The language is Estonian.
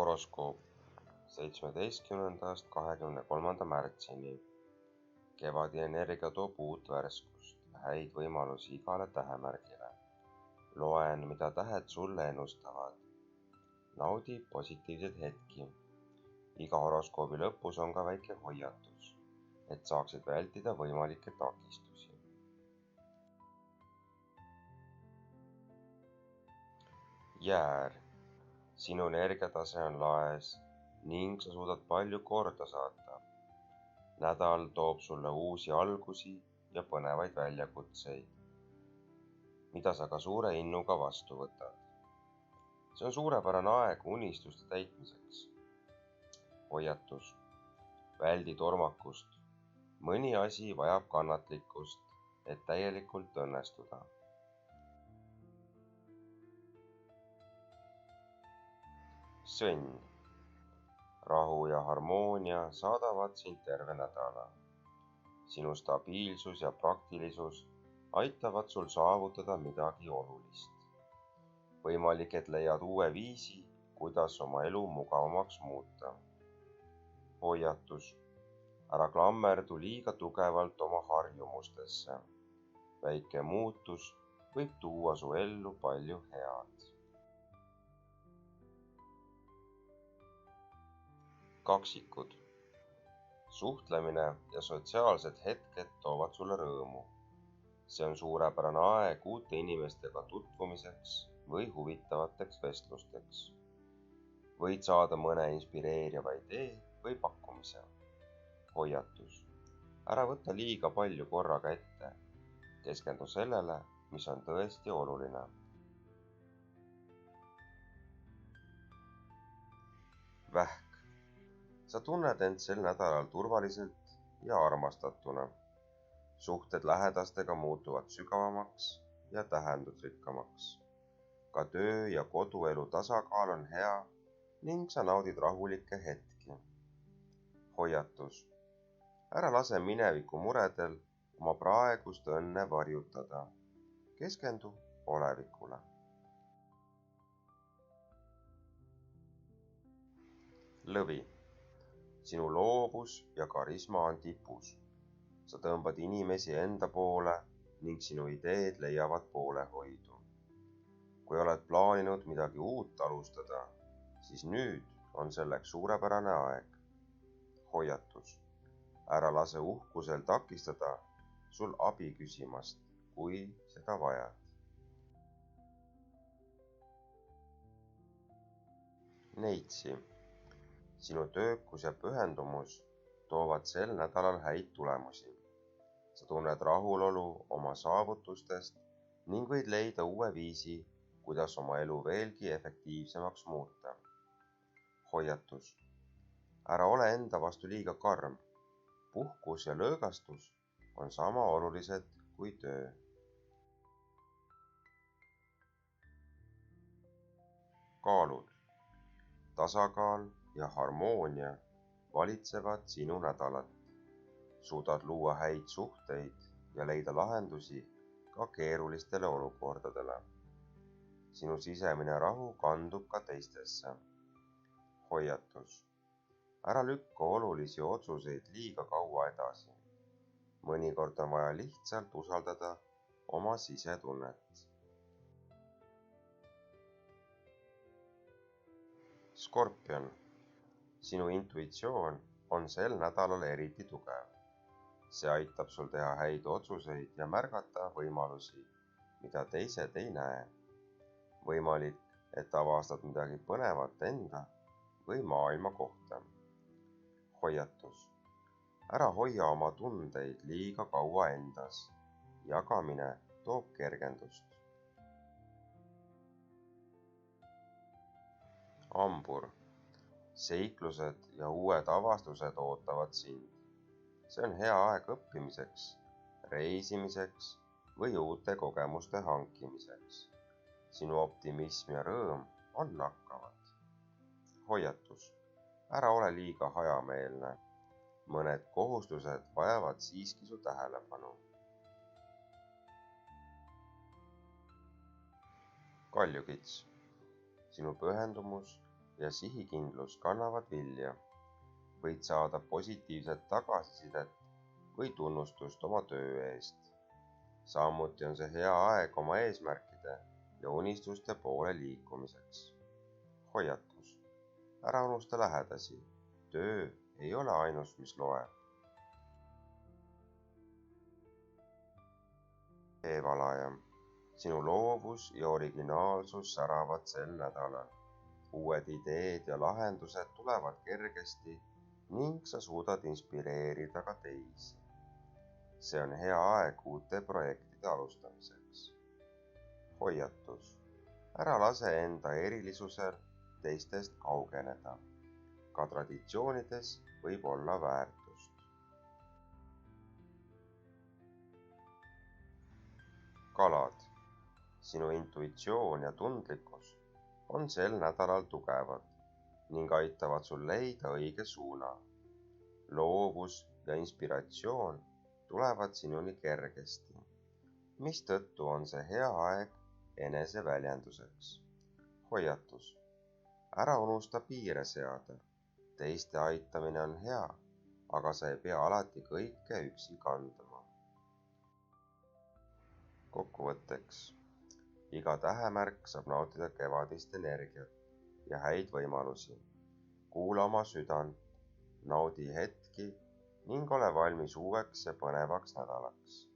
horoskoop 17. 23. märtsini. Kevadi energia toob uut värskust, häid võimalusi igale tähemärgile. Loen, mida tähed sulle ennustavad. Naudi positiivseid hetki. Iga horoskoobi lõpus on ka väike hoiatus, et saaksid vältida võimalikke takistusi. Jäär. Sinu energiatase on laes ning sa suudad palju korda saata. Nädal toob sulle uusi algusi ja põnevaid väljakutseid, mida sa ka suure innuga vastu võtad. See on suurepärane aeg unistuste täitmiseks. Hoiatus. Väldi tormakust. Mõni asi vajab kannatlikkust, et täielikult õnnestuda. Sõnn. Rahu ja harmoonia saadavad sind terve nädala. Sinu stabiilsus ja praktilisus aitavad sul saavutada midagi olulist. Võimalik, et leiad uue viisi, kuidas oma elu mugavamaks muuta. Hoiatus. Ära klammerdu liiga tugevalt oma harjumustesse. Väike muutus võib tuua su ellu palju head. Kaksikud. Suhtlemine ja sotsiaalsed hetked toovad sulle rõõmu. See on suurepärane aeg uute inimestega tutvumiseks või huvitavateks vestlusteks. Võid saada mõne inspireeriva idee või pakkumise. Hoiatus. Ära võta liiga palju korraga ette. Keskendu sellele, mis on tõesti oluline. Vähk. Sa tunned end sel nädalal turvaliselt ja armastatuna. Suhted lähedastega muutuvad sügavamaks ja tähendusrikkamaks. Ka töö- ja koduelu tasakaal on hea ning sa naudid rahulikke hetki. Hoiatus. Ära lase mineviku muredel oma praegust õnne varjutada. Keskendu olevikule. Lõvi. Sinu loovus ja karisma on tipus. Sa tõmbad inimesi enda poole ning sinu ideed leiavad poolehoidu. Kui oled plaaninud midagi uut alustada, siis nüüd on selleks suurepärane aeg. Hoiatus. Ära lase uhkusel takistada sul abi küsimast, kui seda vajad. Neitsi. Sinu töökus ja pühendumus toovad sel nädalal häid tulemusi. Sa tunned rahulolu oma saavutustest ning võid leida uue viisi, kuidas oma elu veelgi efektiivsemaks muuta. Hoiatus. Ära ole enda vastu liiga karm. Puhkus ja lõõgastus on sama olulised kui töö. Kaalud. Tasakaal ja harmoonia valitsevad sinu nädalat. Suudad luua häid suhteid ja leida lahendusi ka keerulistele olukordadele. Sinu sisemine rahu kandub ka teistesse. Hoiatus. Ära lükka olulisi otsuseid liiga kaua edasi. Mõnikord on vaja lihtsalt usaldada oma sisetunnet. Skorpion. Sinu intuitsioon on sel nädalal eriti tugev. See aitab sul teha häid otsuseid ja märgata võimalusi, mida teised ei näe. Võimalik, et avastad midagi põnevat enda või maailma kohta. Hoiatus. Ära hoia oma tundeid liiga kaua endas. Jagamine toob kergendust. Hambur. Seiklused ja uued avastused ootavad sind. See on hea aeg õppimiseks, reisimiseks või uute kogemuste hankimiseks. Sinu optimism ja rõõm on nakkavad. Hoiatus. Ära ole liiga hajameelne. Mõned kohustused vajavad siiski su tähelepanu. Kaljukits. Sinu pühendumus ja sihikindlus kannavad vilja. Võid saada positiivset tagasisidet või tunnustust oma töö eest. Samuti on see hea aeg oma eesmärkide ja unistuste poole liikumiseks. Hoiatus. Ära unusta lähedasi. Töö ei ole ainus, mis loeb. Veevalaja. Sinu loovus ja originaalsus säravad sel nädalal. Uued ideed ja lahendused tulevad kergesti ning sa suudad inspireerida ka teisi. See on hea aeg uute projektide alustamiseks. Hoiatus. Ära lase enda erilisusel teistest kaugeneda. Ka traditsioonides võib olla väärtust. Kalad. Sinu intuitsioon ja tundlikkus on sel nädalal tugevad ning aitavad sul leida õige suuna. Loovus ja inspiratsioon tulevad sinuni kergesti, mistõttu on see hea aeg eneseväljenduseks. Hoiatus. Ära unusta piire seada. Teiste aitamine on hea, aga sa ei pea alati kõike üksi kandma. Kokkuvõtteks. Iga tähemärk saab nautida kevadist energiat ja häid võimalusi. Kuula oma südant, naudi hetki ning ole valmis uueks ja põnevaks nädalaks.